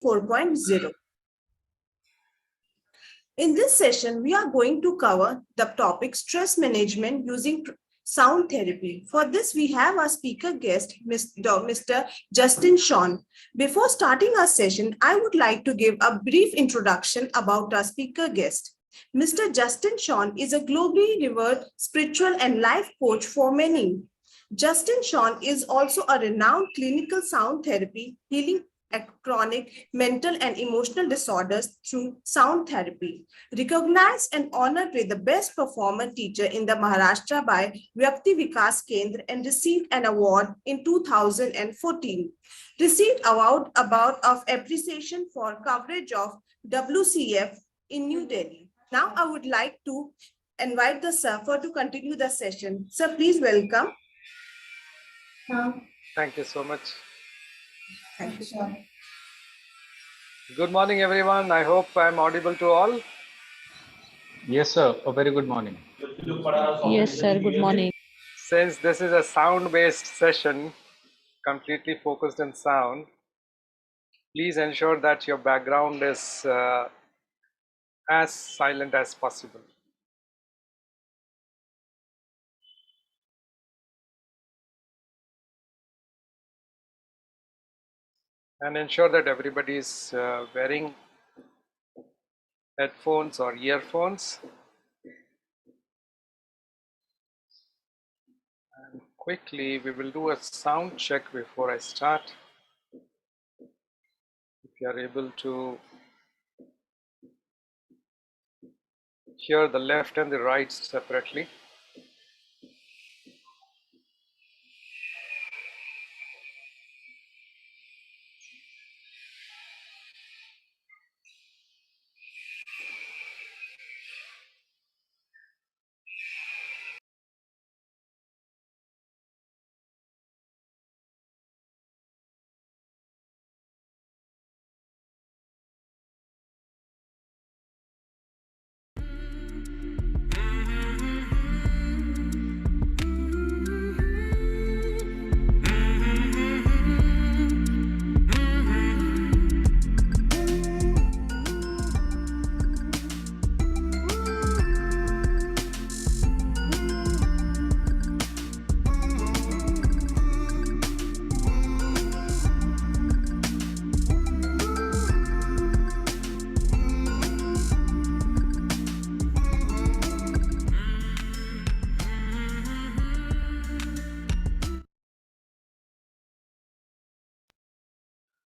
4.0. In this session, we are going to cover the topic stress management using sound therapy. For this, we have our speaker guest, Mr. Justin Sean. Before starting our session, I would like to give a brief introduction about our speaker guest. Mr. Justin Sean is a globally revered spiritual and life coach for many. Justin Sean is also a renowned clinical sound therapy, healing chronic mental and emotional disorders through sound therapy. Recognized and honored with the best performer teacher in the Maharashtra by Vyakti Vikas Kendra and received an award in 2014. Received award of appreciation for coverage of WCF in New Delhi. Now I would like to invite the sir to continue the session. Sir, please welcome. Thank you so much. Thank you, sir. Good morning, everyone. I hope I'm audible to all. Yes, sir. A very good morning. Yes, sir. Good morning. Since this is a sound-based session, completely focused on sound, please ensure that your background is as silent as possible. And ensure that everybody is wearing headphones or earphones. And quickly, we will do a sound check before I start. If you are able to hear the left and the right separately.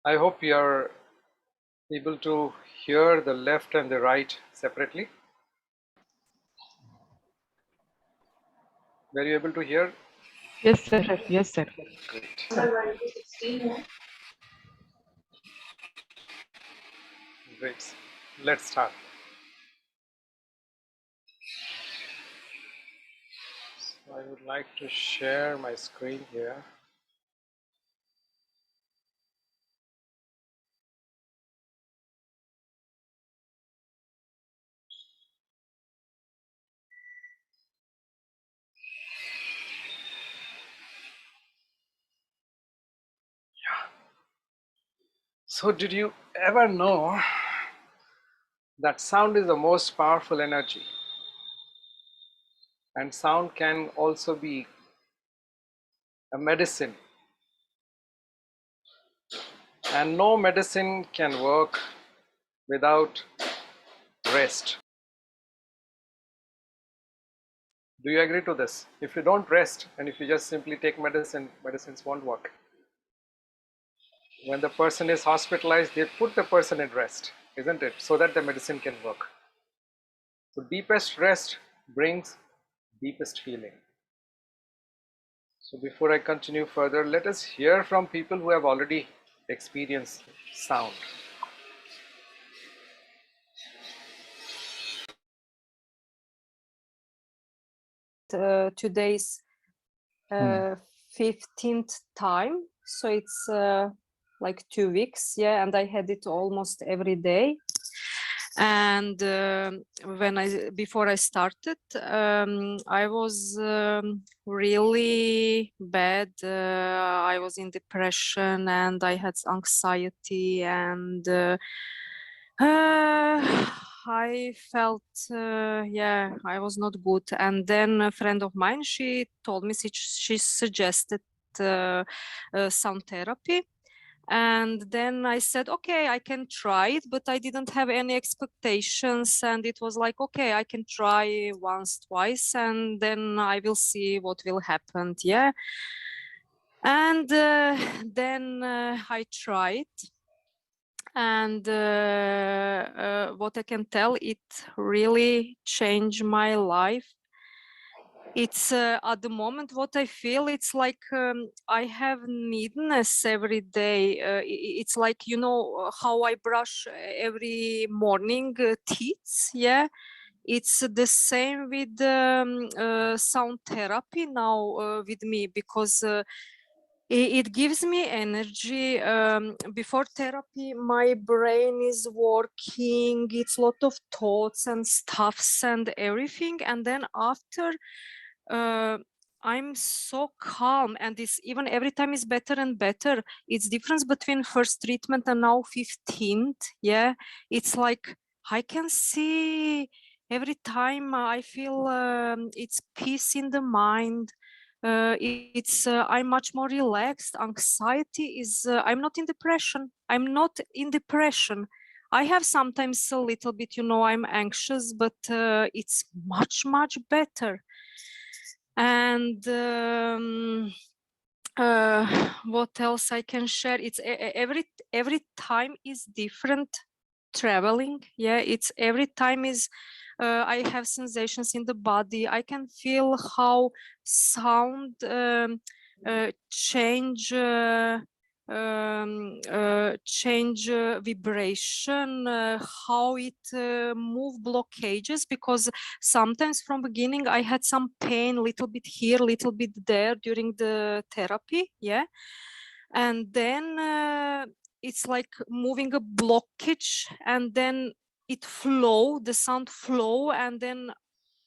I hope you are able to hear the left and the right separately. Were you able to hear? Yes, sir. Yes, sir. Great. Great. Let's start. So I would like to share my screen here. So did you ever know that sound is the most powerful energy? And sound can also be a medicine. And no medicine can work without rest. Do you agree to this? If you don't rest and if you just simply take medicine, medicines won't work. When the person is hospitalized, they put the person in rest, isn't it? So that the medicine can work. So deepest rest brings deepest healing. So before I continue further, let us hear from people who have already experienced sound. Today's 15th time, so it's like 2 weeks, yeah, and I had it almost every day. And before I started, I was really bad. I was in depression and I had anxiety, and I felt, yeah, I was not good. And then a friend of mine, she told me, she suggested sound therapy. And then I said, okay, I can try it, but I didn't have any expectations. And it was like, okay, I can try once, twice, and then I will see what will happen. Yeah. And then I tried. And what I can tell, it really changed my life. It's at the moment what I feel, it's like I have needness every day. It's like, you know, how I brush every morning teeth. Yeah, it's the same with sound therapy now with me, because it gives me energy. Before therapy, my brain is working, it's a lot of thoughts and stuffs and everything, and then after I'm so calm, and this even every time is better and better. It's difference between first treatment and now 15th. Yeah, it's like I can see every time. I feel it's peace in the mind. It's I'm much more relaxed. Anxiety is I'm not in depression. I'm not in depression. I have sometimes a little bit, you know, I'm anxious, but it's much better. And what else I can share? It's every time is different. Traveling, yeah, it's every time is I have sensations in the body. I can feel how sound change change vibration, how it move blockages, because sometimes from beginning I had some pain, little bit here, little bit there during the therapy. Yeah. And then it's like moving a blockage, and then the sound flow, and then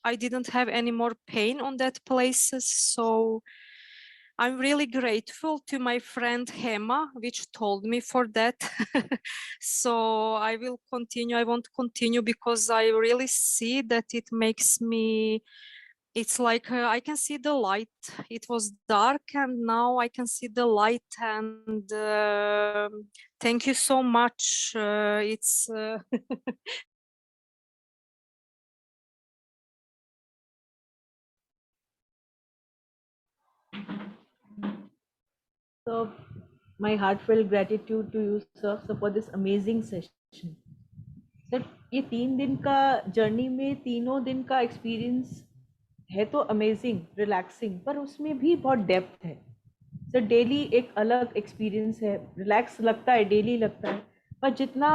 I didn't have any more pain on that places. So I'm really grateful to my friend Hema, which told me for that. So I will continue. I want to continue because I really see that it makes me, it's like I can see the light. It was dark and now I can see the light. And thank you so much. It's So, my heartfelt gratitude to you, sir, so for this amazing session. Sir ये 3 दिन का journey में तीनों दिन का experience है तो amazing relaxing, पर उसमें भी बहुत डेप्थ है सर। डेली एक अलग एक्सपीरियंस है, रिलैक्स लगता है, डेली लगता है, पर जितना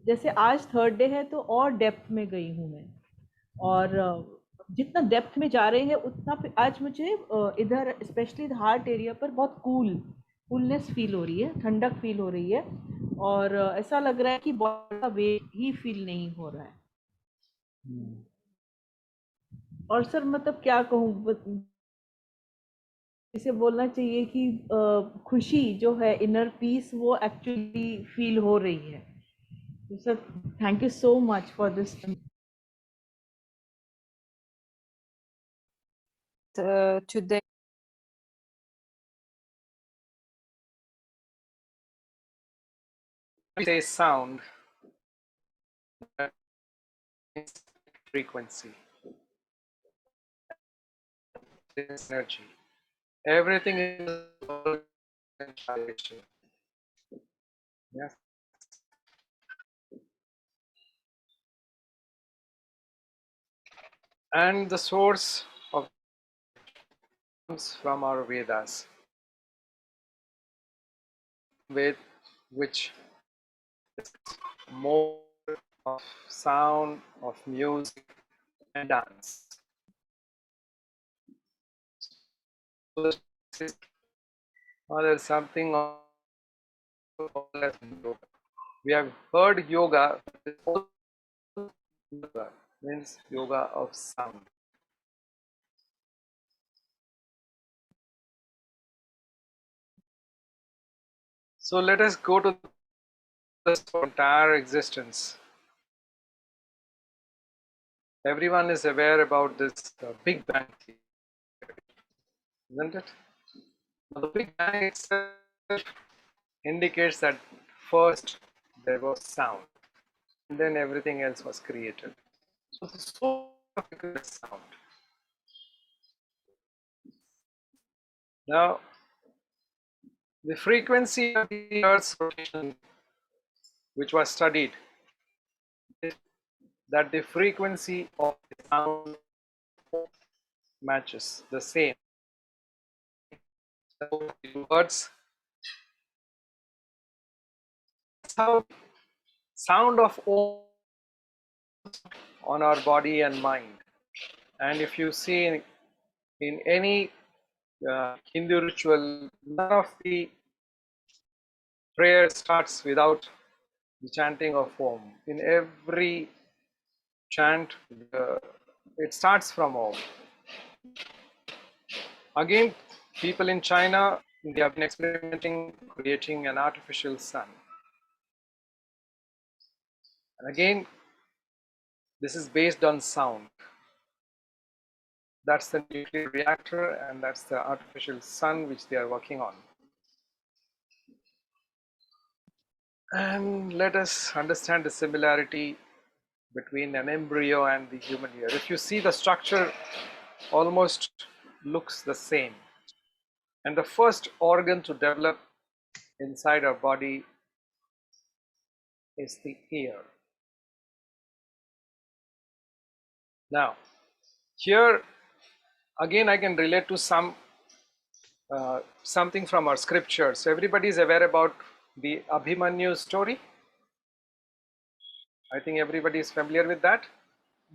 जैसे आज थर्ड डे है तो और डेप्थ में गई हूँ मैं। और जितना डेप्थ में जा रहे हैं उतना आज मुझे इधर स्पेशली हार्ट एरिया पर बहुत कूलनेस फील हो रही है, ठंडक फील हो रही है, और ऐसा लग रहा है कि बॉडी का वेट ही फील नहीं हो रहा है। और सर मतलब क्या कहूँ, इसे बोलना चाहिए कि खुशी जो है, इनर पीस, वो एक्चुअली फील हो रही है। तो sir thank you so much for this. today. We say sound, that means frequency, it's energy. Everything is vibration. Yes. And the source of comes from our Vedas, with which is more of sound, of music and dance. So there's something we have heard yoga, Yoga means yoga of sound. So let us go to the entire existence. Everyone is aware about this Big Bang theory, isn't it? Now, the Big Bang itself indicates that first there was sound, and then everything else was created. So the source of is sound. Now, the frequency of the Earth's rotation, which was studied, is that the frequency of the sound matches the same. Words. That's how sound of on our body and mind. And if you see in any Hindu ritual, none of the prayer starts without the chanting of Om. In every chant, it starts from Om. Again, people in China, they have been experimenting, creating an artificial sun. And again, this is based on sound. That's the nuclear reactor, and that's the artificial sun which they are working on. And let us understand the similarity between an embryo and the human ear. If you see, the structure almost looks the same. And the first organ to develop inside our body is the ear. Now, here again I can relate to something from our scriptures. So everybody is aware about the Abhimanyu story. I think everybody is familiar with that.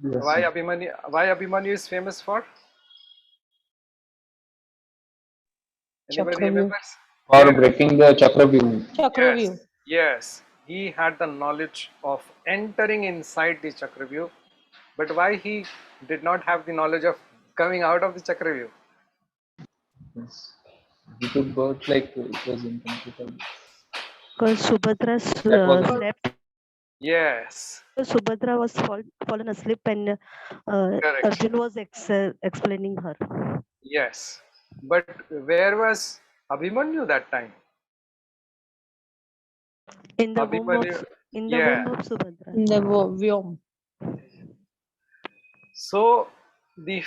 Yes, Why sir. Abhimanyu is famous for? Anybody Chakravyuh. remembers? For Yes, breaking the Chakravyuh. Chakravyuh. yes. He had the knowledge of entering inside the Chakravyuh, but why he did not have the knowledge of coming out of the Chakravyuh? Yes. He took birth like it was incomplete. Because Subhadra That was slept. Yes, Subhadra was fallen asleep, and correct. Arjun was explaining her Yes. But where was Abhimanyu that time? in the womb of Abhimanyu, in the yeah. womb of Subhadra. The Vyom. So the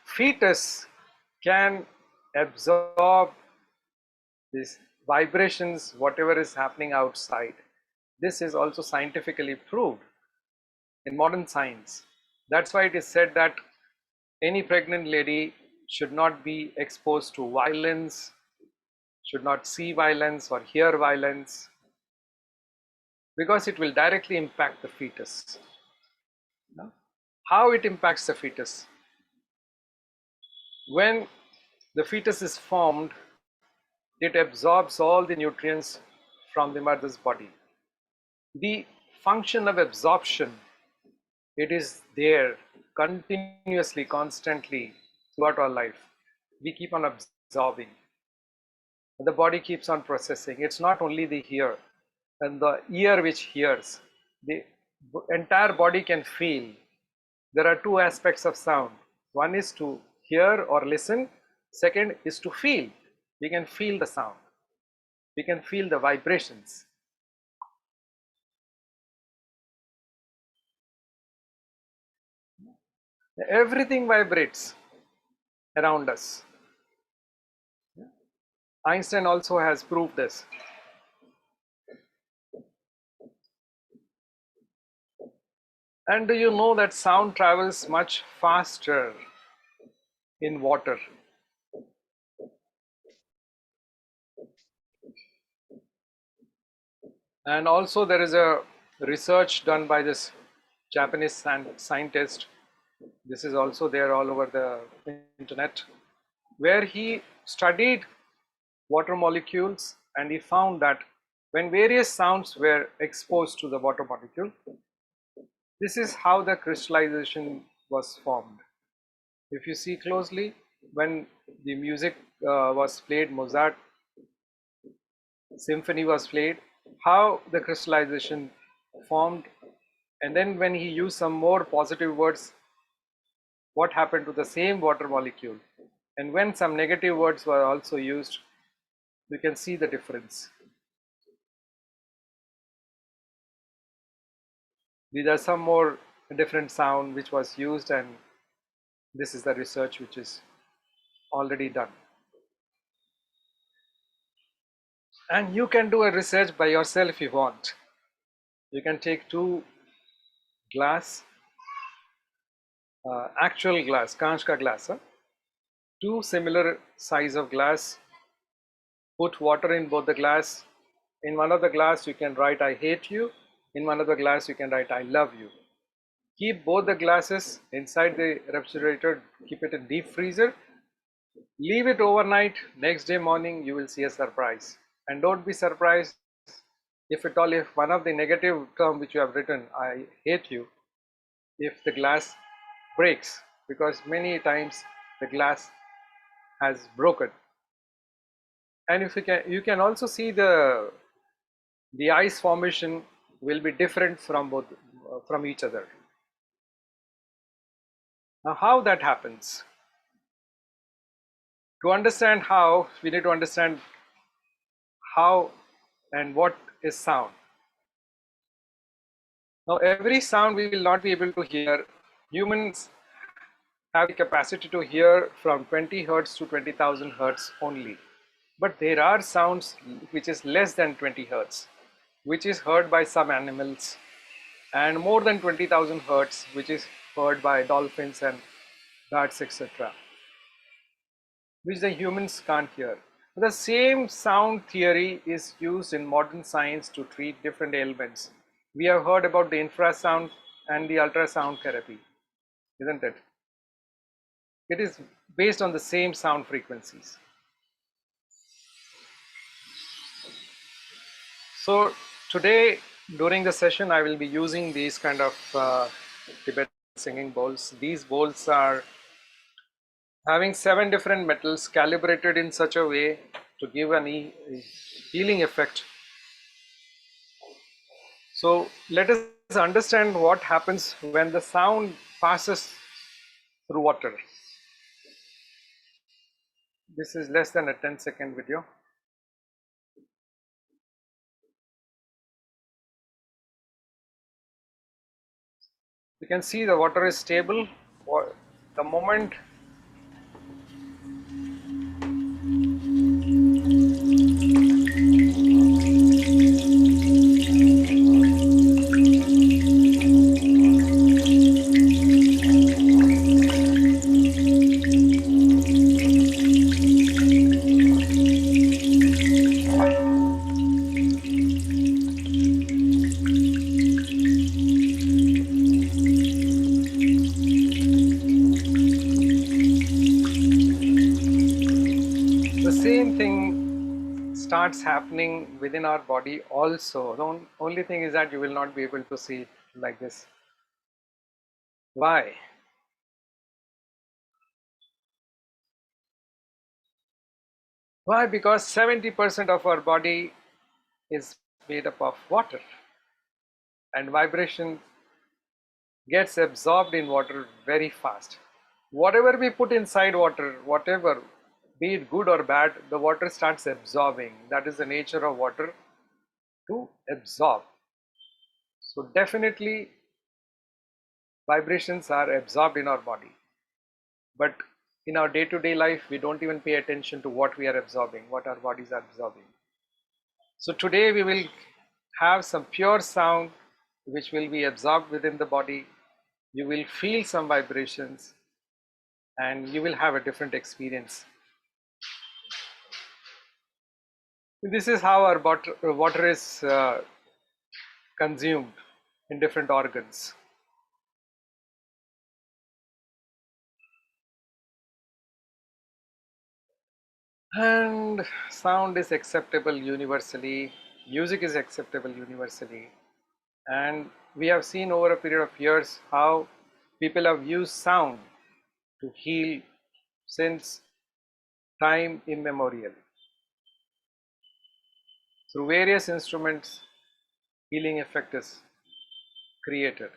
fetus can absorb these vibrations, whatever is happening outside. This is also scientifically proved in modern science. That's why it is said that any pregnant lady should not be exposed to violence, should not see violence or hear violence, because it will directly impact the fetus. How it impacts the fetus? When the fetus is formed, it absorbs all the nutrients from the mother's body. The function of absorption, it is there continuously, constantly throughout our life. We keep on absorbing. The body keeps on processing. It's not only the ear and the ear which hears. The entire body can feel. There are two aspects of sound. One is to hear or listen. Second is to feel. We can feel the sound. We can feel the vibrations. Everything vibrates around us. Einstein also has proved this. And do you know that sound travels much faster in water? And also there is a research done by this Japanese scientist. This is also there all over the internet, where he studied water molecules, and he found that when various sounds were exposed to the water molecule, This is how the crystallization was formed. If you see closely, when the music was played, Mozart symphony was played, how the crystallization formed, and then when he used some more positive words, what happened to the same water molecule, and when some negative words were also used, you can see the difference. These are some more different sound which was used, and this is the research which is already done. And you can do a research by yourself if you want. You can take two glass, actual glass, कांच का glass, two similar size of glass, put water in both the glass. In one of the glass you can write I hate you, in one of the glass you can write I love you. Keep both the glasses inside the refrigerator, keep it in deep freezer, leave it overnight, next day morning you will see a surprise. And don't be surprised if at all, if one of the negative term which you have written, I hate you, if the glass breaks, because many times the glass has broken. And if you can also see the ice formation will be different from both from each other. Now how that happens? To understand how, we need to understand how and what is sound. Now every sound we will not be able to hear. Humans have the capacity to hear from 20 hertz to 20,000 hertz only. But there are sounds which is less than 20 hertz, which is heard by some animals, and more than 20,000 hertz, which is heard by dolphins and bats, etc., which the humans can't hear. The same sound theory is used in modern science to treat different ailments. We have heard about the infrasound and the ultrasound therapy, isn't it? It is based on the same sound frequencies. So today during the session I will be using these kind of Tibetan singing bowls. These bowls are having 7 different metals calibrated in such a way to give an healing effect. So let us understand what happens when the sound passes through water. This is less than a 10-second video. You can see the water is stable. The moment the same thing starts happening within our body also. The only thing is that you will not be able to see it like this. Why? Why? Because 70% of our body is made up of water, and vibration gets absorbed in water very fast. Whatever we put inside water, whatever, be it good or bad, the water starts absorbing. That is the nature of water, to absorb. So definitely vibrations are absorbed in our body, but in our day-to-day life we don't even pay attention to what we are absorbing, what our bodies are absorbing. So today we will have some pure sound which will be absorbed within the body. You will feel some vibrations and you will have a different experience. This is how our water is consumed in different organs. And sound is acceptable universally, music is acceptable universally. And we have seen over a period of years how people have used sound to heal since time immemorial. Through various instruments, healing effect is created.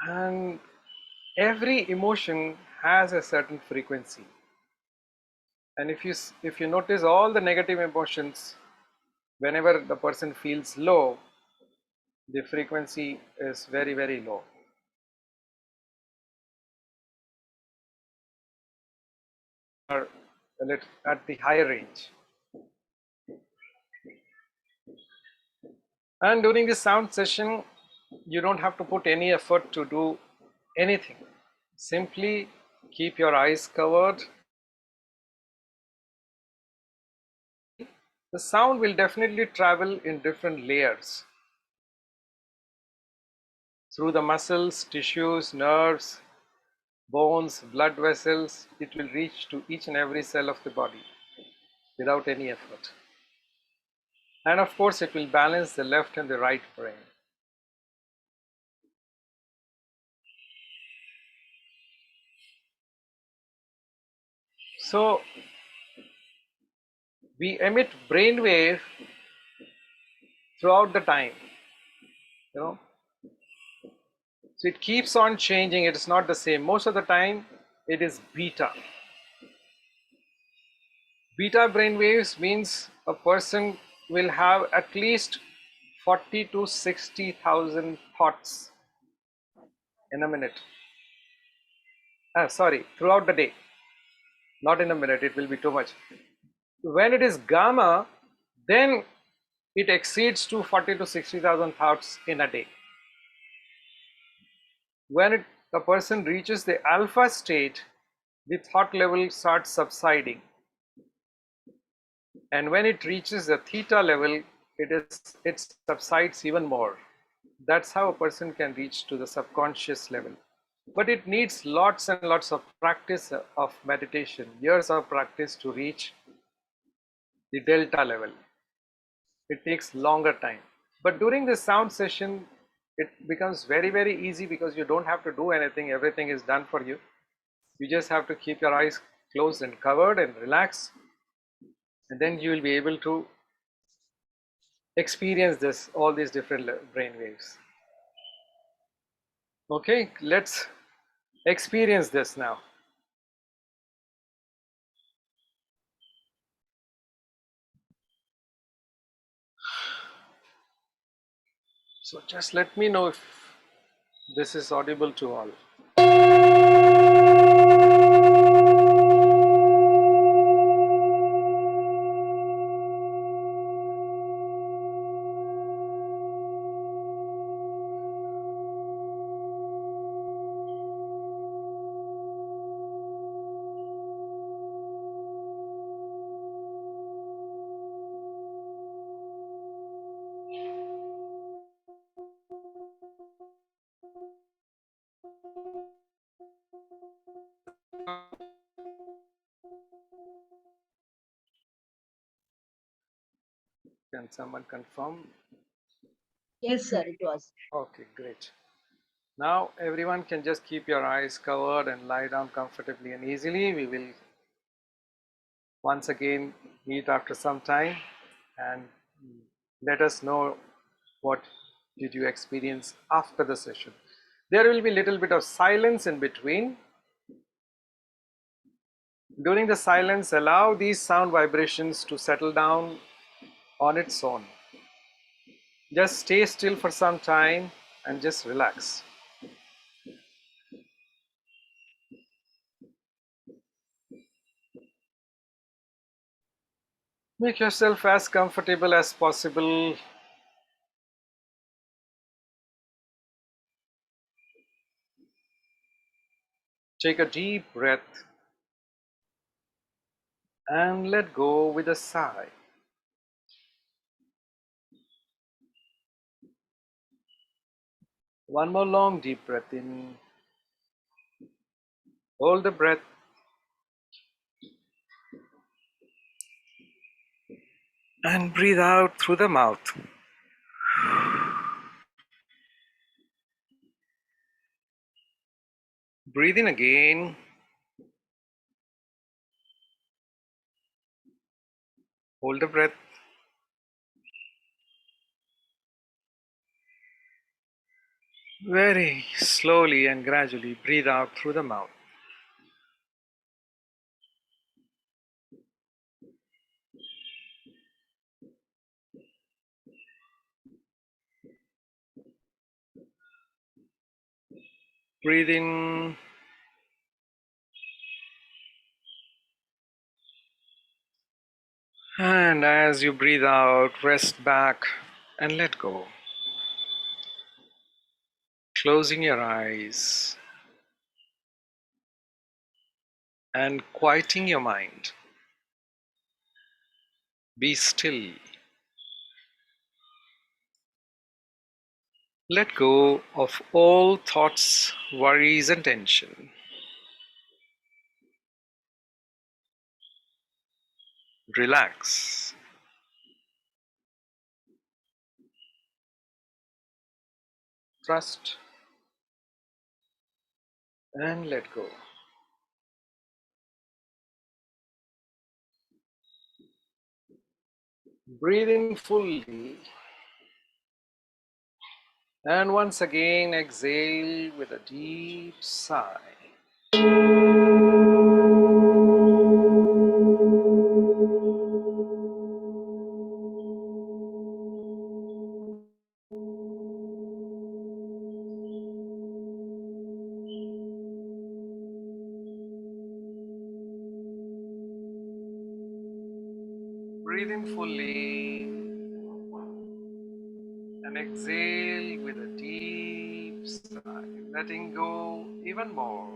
And every emotion has a certain frequency. And if you notice all the negative emotions, whenever the person feels low, the frequency is very, very low. Or at the higher range. And during this sound session, you don't have to put any effort to do anything. Simply keep your eyes covered. The sound will definitely travel in different layers through the muscles, tissues, nerves, bones, blood vessels. It will reach to each and every cell of the body without any effort. And of course, it will balance the left and the right brain. So we emit brainwave throughout the time, you know. So it keeps on changing. It is not the same. Most of the time, it is beta. Beta brainwaves means a person will have at least 40 to 60,000 thoughts in a minute. Throughout the day. Not in a minute, it will be too much. When it is gamma, then it exceeds to 40 to 60,000 thoughts in a day. When a person reaches the alpha state, the thought level starts subsiding. And when it reaches the theta level, it subsides even more. That's how a person can reach to the subconscious level. But it needs lots and lots of practice of meditation, years of practice to reach the delta level. It takes longer time. But during the sound session, it becomes very, very easy because you don't have to do anything. Everything is done for you. You just have to keep your eyes closed and covered and relax. And then you will be able to experience all these different brain waves. Okay, let's experience this now. So just let me know if this is audible to all. Can someone confirm? Yes, sir, it was. Okay, great. Now everyone can just keep your eyes covered and lie down comfortably and easily. We will once again meet after some time and let us know what did you experience after the session. There will be a little bit of silence in between. During the silence, allow these sound vibrations to settle down on its own. Just stay still for some time and just relax. Make yourself as comfortable as possible. Take a deep breath and let go with a sigh. One more long deep breath in. Hold the breath And breathe out through the mouth. Breathe in again. Hold the breath. Very slowly and gradually breathe out through the mouth. Breathe in. And as you breathe out, rest back and let go. Closing your eyes and quieting your mind. Be still. Let go of all thoughts, worries, and tension. Relax. Trust and let go. Breathe in fully. And once again, exhale with a deep sigh. Breathe in fully and exhale with a deep sigh, letting go even more.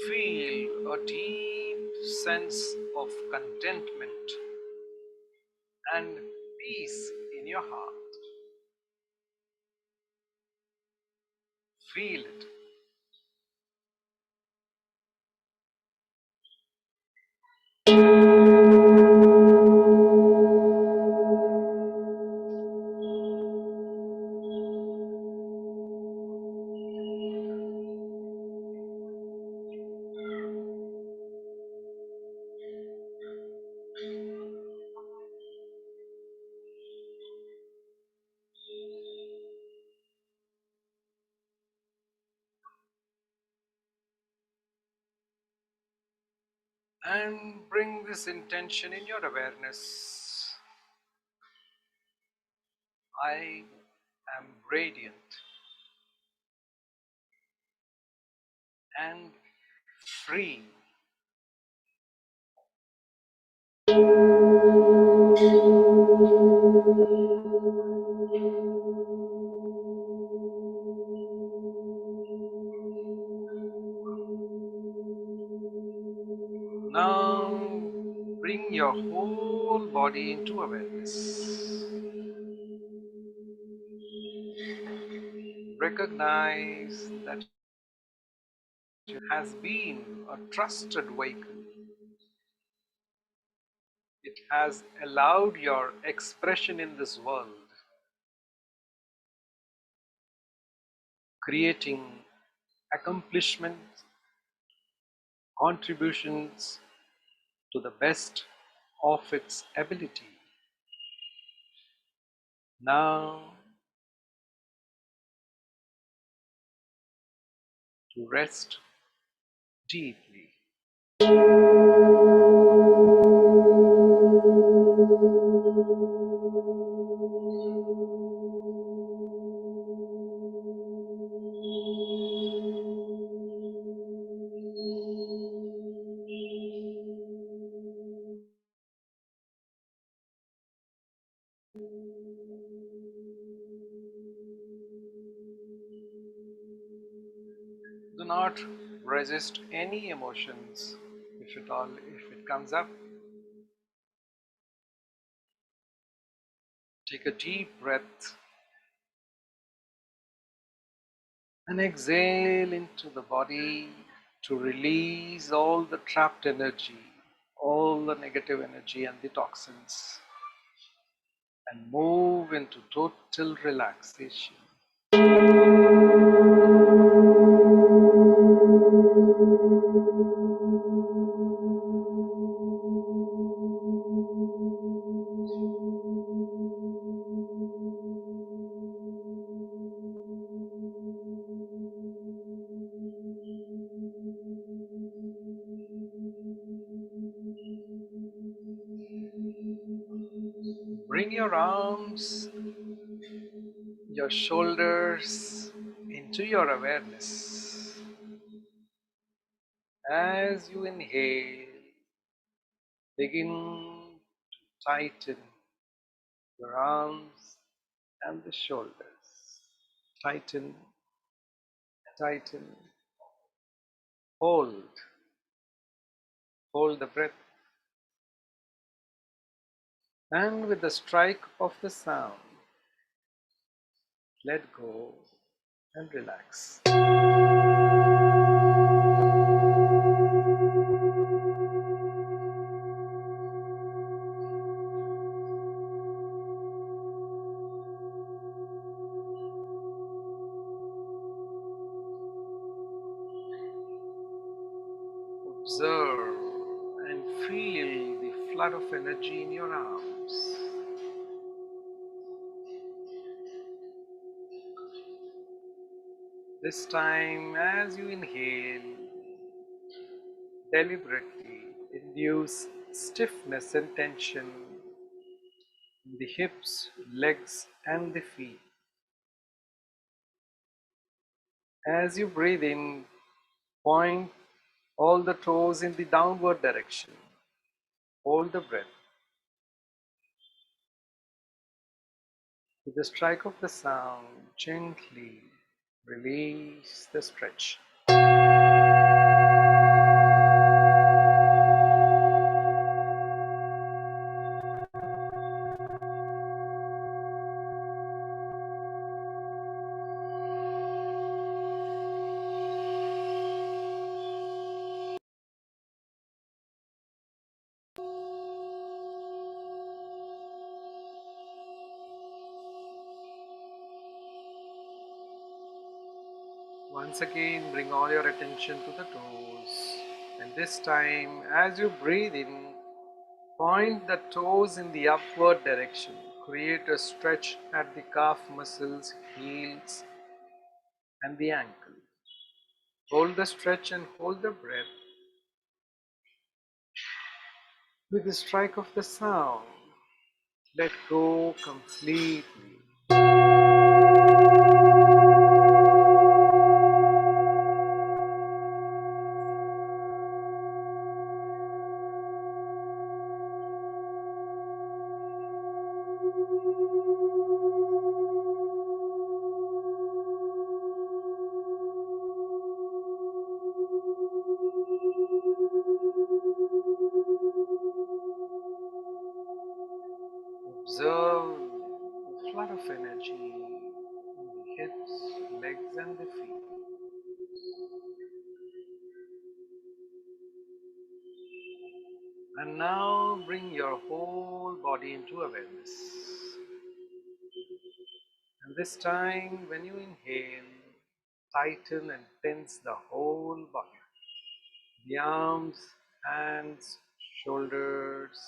Feel a deep sense of contentment and peace in your heart. Feel it. And bring this intention in your awareness. I am radiant and free. Now bring your whole body into awareness. Recognize that it has been a trusted vehicle. It has allowed your expression in this world, creating accomplishments, contributions to the best of its ability. Now to rest deeply. Do not resist any emotions if it comes up. Take a deep breath and exhale into the body to release all the trapped energy, all the negative energy and the toxins, and move into total relaxation. Bring your arms, your shoulders into your awareness. As you inhale, begin to tighten your arms and the shoulders. Tighten, tighten, hold the breath, and with the strike of the sound, let go and relax. Observe and feel the flood of energy in your arms. This time, as you inhale, deliberately induce stiffness and tension in the hips, legs, and the feet. As you breathe in, point all the toes in the downward direction. Hold the breath. With the strike of the sound, gently release the stretch. Once again, bring all your attention to the toes. And this time, as you breathe in, point the toes in the upward direction. Create a stretch at the calf muscles, heels, and the ankle. Hold the stretch and hold the breath. With the strike of the sound, let go completely. Observe the flood of energy in the hips, legs, and the feet. And now bring your whole body into awareness. And this time, when you inhale, tighten and tense the whole body. The arms, hands, shoulders,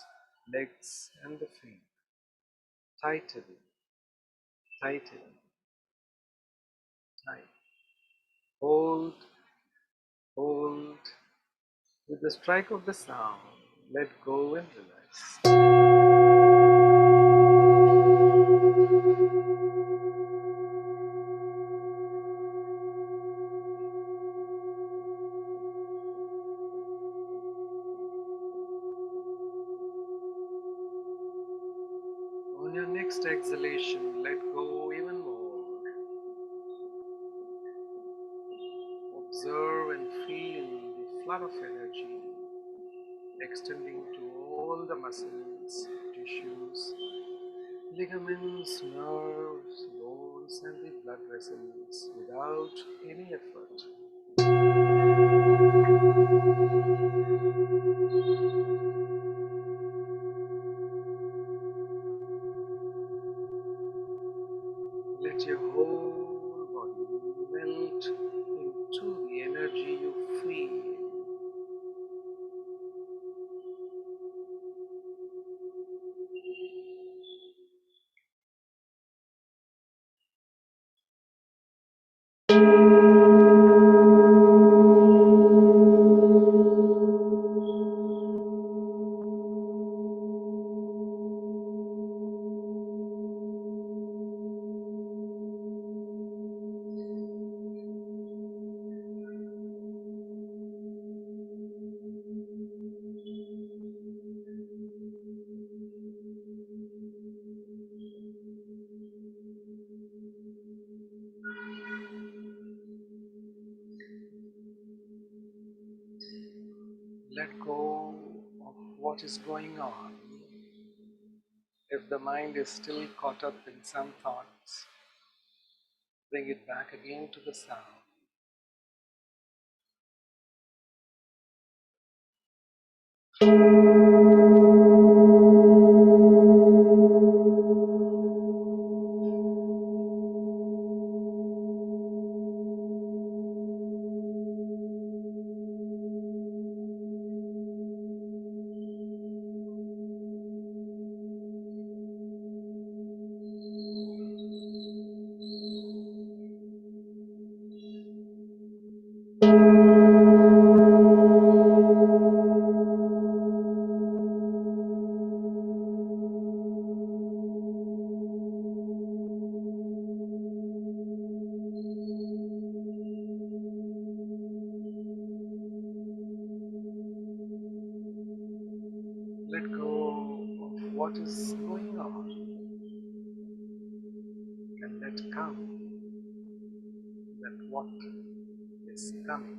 legs, and the feet. Tighten, tighten, tighten. Hold, hold. With the strike of the sound, let go and relax. On your next exhalation, let go even more. Observe and feel the flood of energy extending to all the muscles, tissues, ligaments, nerves, bones, and the blood vessels without any effort. Let your whole body melt into the energy you feel. Let go of what is going on. If the mind is still caught up in some thoughts, bring it back again to the sound. Let go of what is going on and let come that what is coming.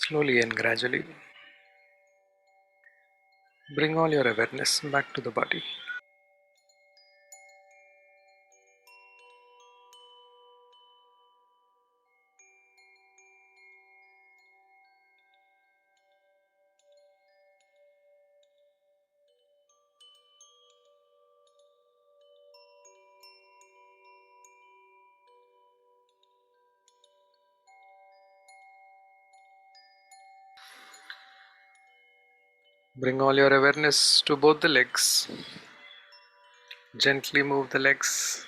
Slowly and gradually, bring all your awareness back to the body. Bring all your awareness to both the legs. Gently move the legs.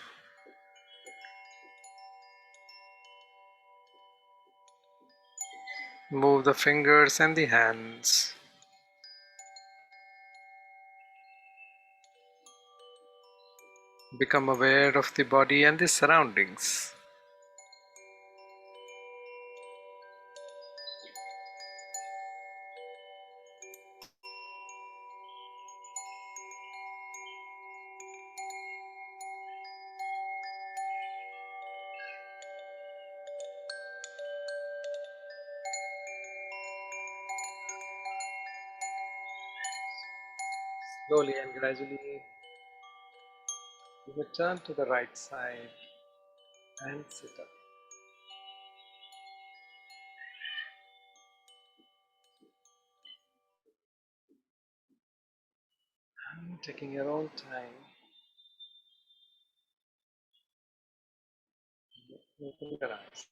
Move the fingers and the hands. Become aware of the body and the surroundings. Slowly and gradually, you will turn to the right side and sit up. And taking your own time, open your eyes.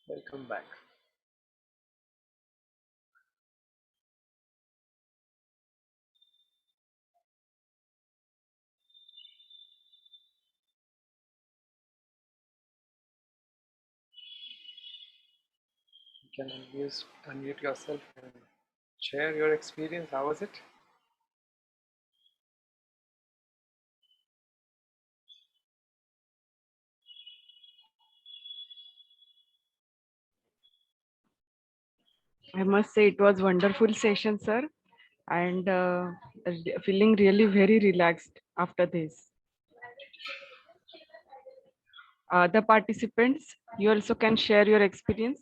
Welcome back. You can unmute yourself and share your experience. How was it? I must say it was wonderful session, sir, and feeling really very relaxed after this. The participants, you also can share your experience.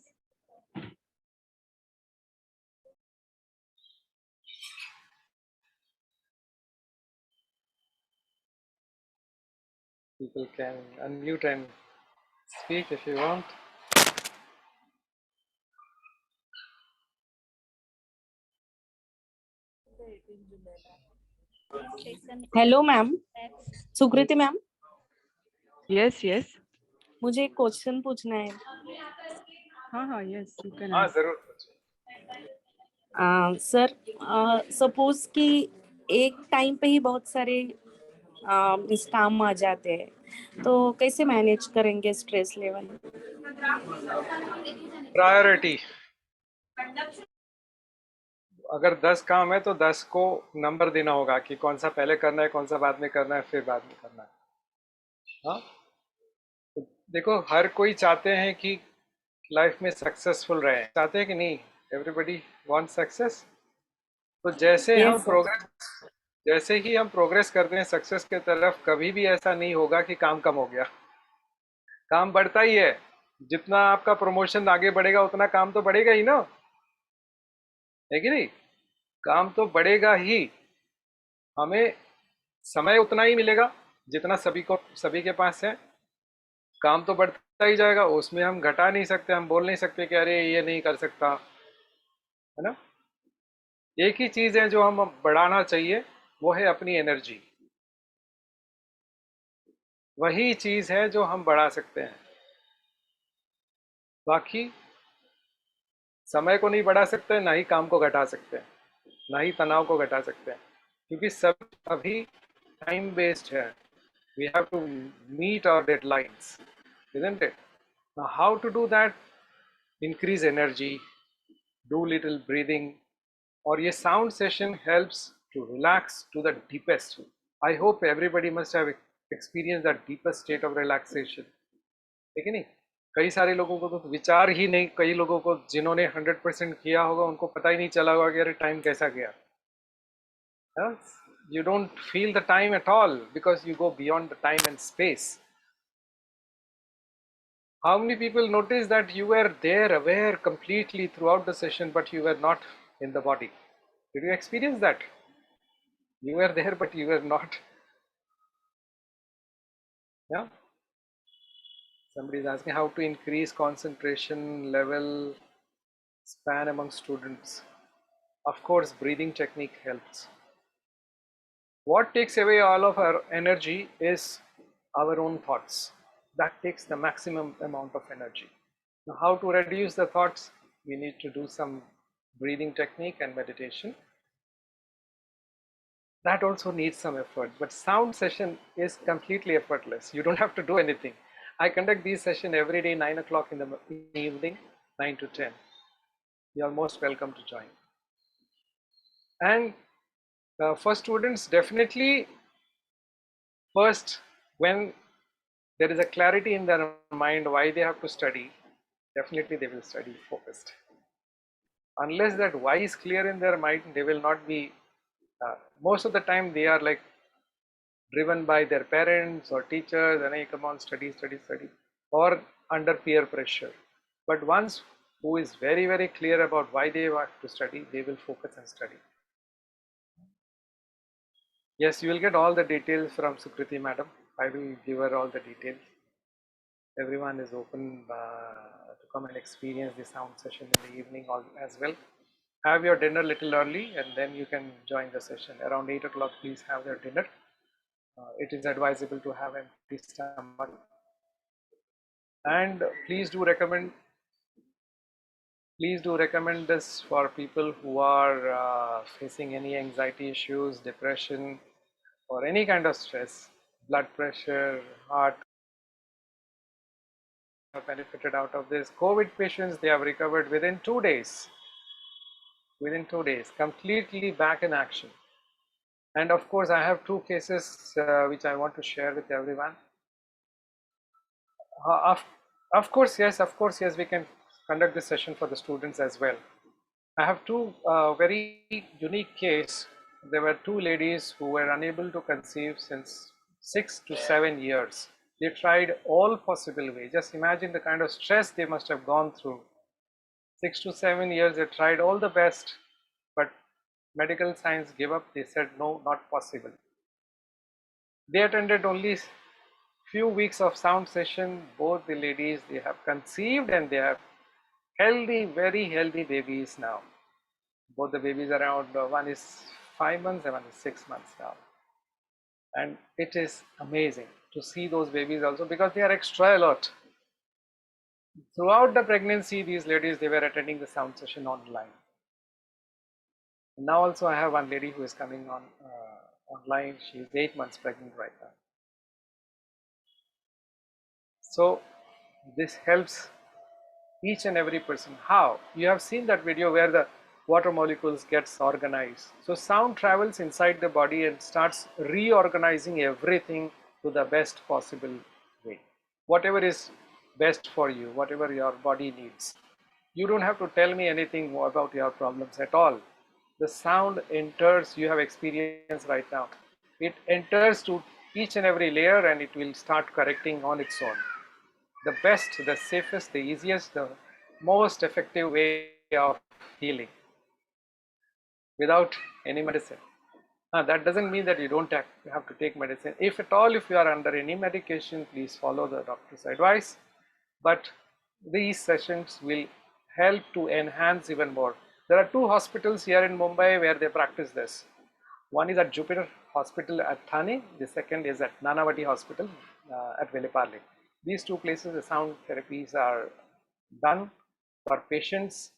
People can unmute and speak if you want. Hello ma'am, Sukriti ma'am, Yes, yes. मुझे एक question पूछना है। हाँ, yes, you can हाँ ask. जरूर sir, suppose कि एक time पे ही बहुत सारे इस काम आ जाते हैं, तो कैसे मैनेज करेंगे स्ट्रेस लेवल? प्रायोरिटी। अगर 10 काम है तो 10 को नंबर देना होगा कि कौन सा पहले करना है, कौन सा बाद में करना है, फिर बाद में करना है। हाँ, तो देखो हर कोई चाहते हैं कि लाइफ में सक्सेसफुल रहे, चाहते हैं कि नहीं? Everybody want success. तो Yes, sir. जैसे ही हम प्रोग्रेस करते हैं सक्सेस के तरफ, कभी भी ऐसा नहीं होगा कि काम कम हो गया। काम बढ़ता ही है। जितना आपका प्रमोशन आगे बढ़ेगा उतना काम तो बढ़ेगा ही ना, है कि नहीं? काम तो बढ़ेगा ही। हमें समय उतना ही मिलेगा जितना सभी के पास है। काम तो बढ़ता ही जाएगा, उसमें हम घटा नहीं सकते, हम बोल नहीं सकते कि अरे ये नहीं कर सकता, है ना? एक ही चीज है जो हम बढ़ाना चाहिए, वो है अपनी एनर्जी। वही चीज है जो हम बढ़ा सकते हैं। बाकी समय को नहीं बढ़ा सकते, ना ही काम को घटा सकते हैं, ना ही तनाव को घटा सकते हैं, क्योंकि सब अभी टाइम बेस्ड है। We have to meet our deadlines, isn't it? Now, how to do that? Increase energy, do little breathing, और ये sound session helps to relax to the deepest. I hope everybody must have experienced that deepest state of relaxation, है कि नहीं? कई सारे लोगों को तो विचार ही नहीं, कई लोगों को जिन्होंने 100% किया होगा उनको पता ही नहीं चला होगा कि अरे टाइम कैसा गया. You don't feel the time at all because you go beyond the time and space. How many people notice that you were there aware completely throughout the session but you were not in the body? Did you experience that? You were there but you were not. Yeah. Somebody is asking how to increase concentration level span among students. Of course, breathing technique helps. What takes away all of our energy is our own thoughts. That takes the maximum amount of energy. Now, how to reduce the thoughts? We need to do some breathing technique and meditation. That also needs some effort, but sound session is completely effortless. You don't have to do anything. I conduct these sessions every day, 9 o'clock in the evening, 9 to 10. You are most welcome to join. And for students, definitely first, when there is a clarity in their mind why they have to study, definitely they will study focused. Unless that why is clear in their mind, they will not be, most of the time they are like driven by their parents or teachers, and hey, come on, study, study, study, or under peer pressure. But once who is very, very clear about why they want to study, they will focus and study. Yes, you will get all the details from Sukriti madam. I will give her all the details. Everyone is open to come and experience the sound session in the evening as well. Have your dinner little early and then you can join the session. Around 8 o'clock, please have your dinner. It is advisable to have empty stomach. And please do recommend this for people who are facing any anxiety issues, depression, or any kind of stress, blood pressure, heart. Have benefited out of this. COVID patients, they have recovered within 2 days. Within 2 days, completely back in action. And of course, I have 2 cases which I want to share with everyone. Of course, yes, we can conduct this session for the students as well. I have 2 very unique case. There were 2 ladies who were unable to conceive since 6 to 7 years. They tried all possible ways. Just imagine the kind of stress they must have gone through. 6 to 7 years, they tried all the best, but medical science gave up. They said no, not possible. They attended only few weeks of sound session. Both the ladies, they have conceived and they have healthy, very healthy babies now. Both the babies around, one is 5 months and one is 6 months now. And it is amazing to see those babies also because they are extra alert. Throughout the pregnancy, these ladies, they were attending the sound session online. Now also I have one lady who is coming on online. She is 8 months pregnant right now. So this helps each and every person. How? You have seen that video where the water molecules gets organized. So sound travels inside the body and starts reorganizing everything to the best possible way. Whatever is best for you, whatever your body needs. You don't have to tell me anything more about your problems at all. The sound enters, you have experience right now. It enters to each and every layer and it will start correcting on its own. The best, the safest, the easiest, the most effective way of healing without any medicine. That doesn't mean that you don't have to take medicine. If at all, if you are under any medication, please follow the doctor's advice. But these sessions will help to enhance even more. There are 2 hospitals here in Mumbai where they practice this. One is at Jupiter Hospital at Thane. The second is at Nanavati Hospital at Veleparle. These 2 places, the sound therapies are done for patients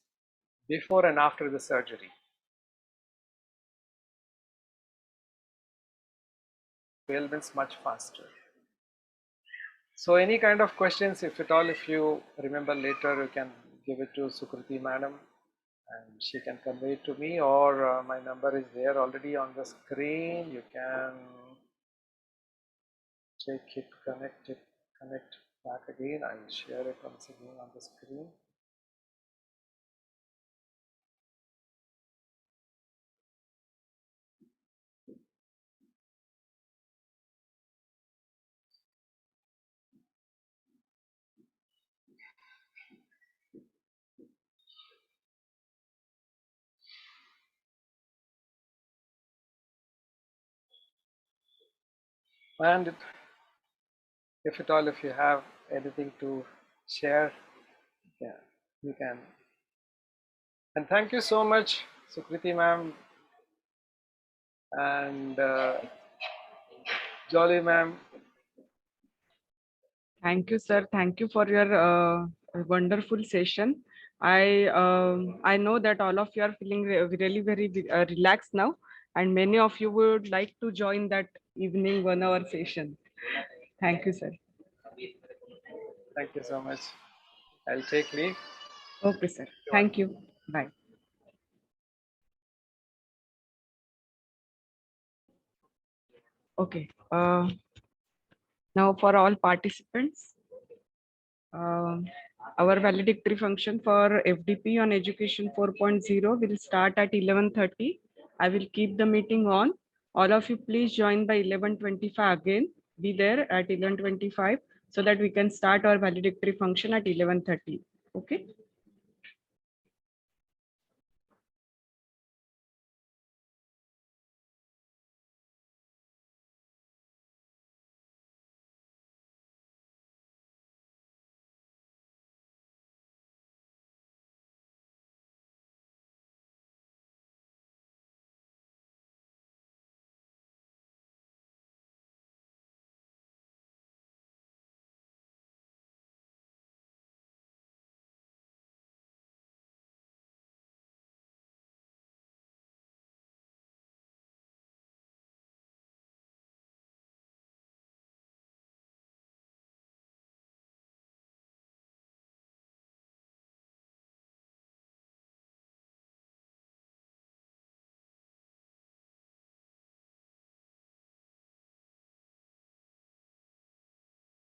before and after the surgery. Ailments much faster. So any kind of questions, if at all, if you remember later, you can give it to Sukriti madam and she can convey it to me, or my number is there already on the screen. You can take it, connect back again. I'll share it once again on the screen. And if at all, if you have anything to share, yeah, you can. And thank you so much, Sukriti ma'am and Jolly ma'am. Thank you, sir. Thank you for your wonderful session. I know that all of you are feeling really very relaxed now, and many of you would like to join that evening 1 hour session. Thank you, sir. Thank you so much. I'll take leave. Okay, sir. Thank you. Bye. Okay. Now for all participants, our valedictory function for FDP on Education 4.0 will start at 11:30. I will keep the meeting on. All of you please join by 11:25 again. Be there at 11:25 so that we can start our valedictory function at 11:30. Okay.